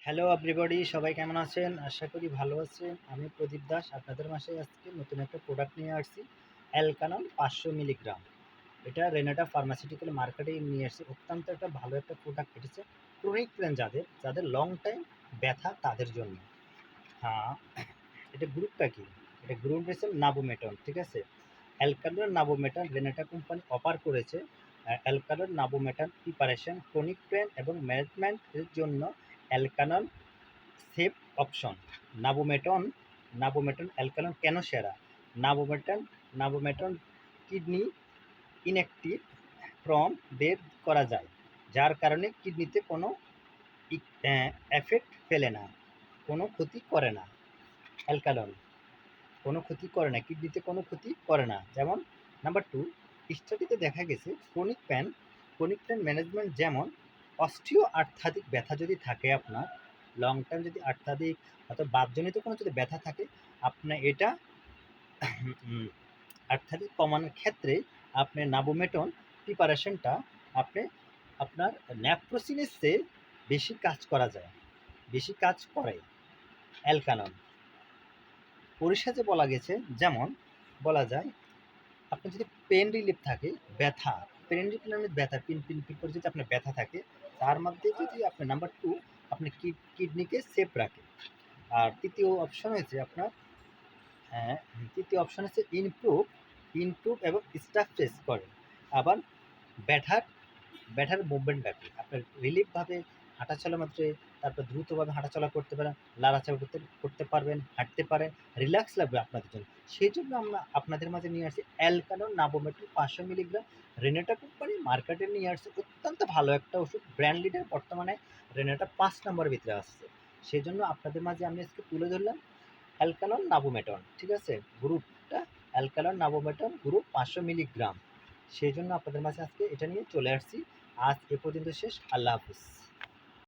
Hello everybody, সবাই কেমন আছেন? আশা করি ভালো আছেন। আমি প্রদীপ দাস আপনাদের মাঝে আজকে নতুন একটা প্রোডাক্ট নিয়ে আসছি। অ্যালকানল ৫০০ মিলিগ্রাম। এটা রেনাটা ফার্মাসিউটিক্যাল মার্কেটে নিয়ে আসছে। অত্যন্ত একটা ভালো একটা প্রোডাক্ট। এটা হচ্ছে ক্রনিক পেইন যাদের লং টাইম ব্যথা তাদের জন্য। হ্যাঁ, এটা গ্রুপটা কি? এটা গ্রুপ হচ্ছে নাবোমেটন, ঠিক আছে? অ্যালকানল নাবোমেটন রেনাটা কোম্পানি অফার করেছে। অ্যালকানল নাবোমেটন প্রিপারেশন ক্রনিক পেইন এবং ম্যানেজমেন্টের জন্য অ্যালকানল সেফ অপশন। নাবোমেটন নাবোমেটন অ্যালকানল কেন সেরা? নাবোমেটন নাবোমেটন কিডনি ইনঅ্যাক্টিভ ফ্রম বের করা যায়, যার কারণে কিডনিতে কোনো এফেক্ট ফেলে না, কোনো ক্ষতি করে না। অ্যালকানল কোনো ক্ষতি করে না, কিডনিতে কোনো ক্ষতি করে না। যেমন নাম্বার টু, স্টাডিতে দেখা গেছে ক্রনিক পেন ম্যানেজমেন্ট, যেমন অস্টিও আর্থাদিক ব্যথা যদি থাকে আপনার, লং টাইম যদি আর্থাদিক অথবা বাতজনিত কোনো যদি ব্যথা থাকে, আপনার এটা আর্থাদিক কমানোর ক্ষেত্রে আপনি নাবোমেটন প্রিপারেশনটা আপনি আপনার ন্যাপ্রোসিনের চেয়ে বেশি কাজ করা যায়, বেশি কাজ করে অ্যালকানল। পরিশেষে বলা গেছে, যেমন বলা যায় আপনার যদি পেন রিলিফ থাকে, পেন রিলিফ মানে ব্যথা পিন পিন পিন করে যদি আপনার ব্যথা থাকে, তার মধ্যে যদি আপনার নাম্বার টু আপনি কিডনিকে সেফ রাখে। আর তৃতীয় অপশন হয়েছে আপনার, হ্যাঁ, তৃতীয় অপশন হচ্ছে ইমপ্রুভ ইমপ্রুভ এবং স্ট্রাকচার করে। আবার ব্যথার ব্যথার মুভমেন্ট ব্যাপী আপনার রিলিফভাবে হাঁটাচলা মাত্রে, তারপর দ্রুতভাবে হাঁটাচলা করতে পারেন, লাড়াচাড়া করতে করতে পারবেন, হাঁটতে পারেন, রিল্যাক্স লাগবে আপনাদের জন্য। সেই জন্য আমরা আপনাদের মাঝে নিয়ে আসছি অ্যালকানল নাবোমেট্রিক ৫০০ মিলিগ্রাম। রেনেটা কোম্পানি মার্কেটে নিয়ে আসছে অত্যন্ত ভালো একটা ওষুধ, ব্র্যান্ড লিডার বর্তমানে রেনেটা ৫ নম্বরের ভিতরে আসছে। সেই জন্য আপনাদের মাঝে আমি আজকে তুলে ধরলাম অ্যালকানল নাবোমেটন, ঠিক আছে? গ্রুপটা অ্যালকানল নাবোমেটন গ্রুপ ৫০০ মিলিগ্রাম। সেই জন্য আপনাদের মাঝে আজকে এটা নিয়ে চলে আসছি। আজ এ পর্যন্ত শেষ। আল্লাহ হাফিজ।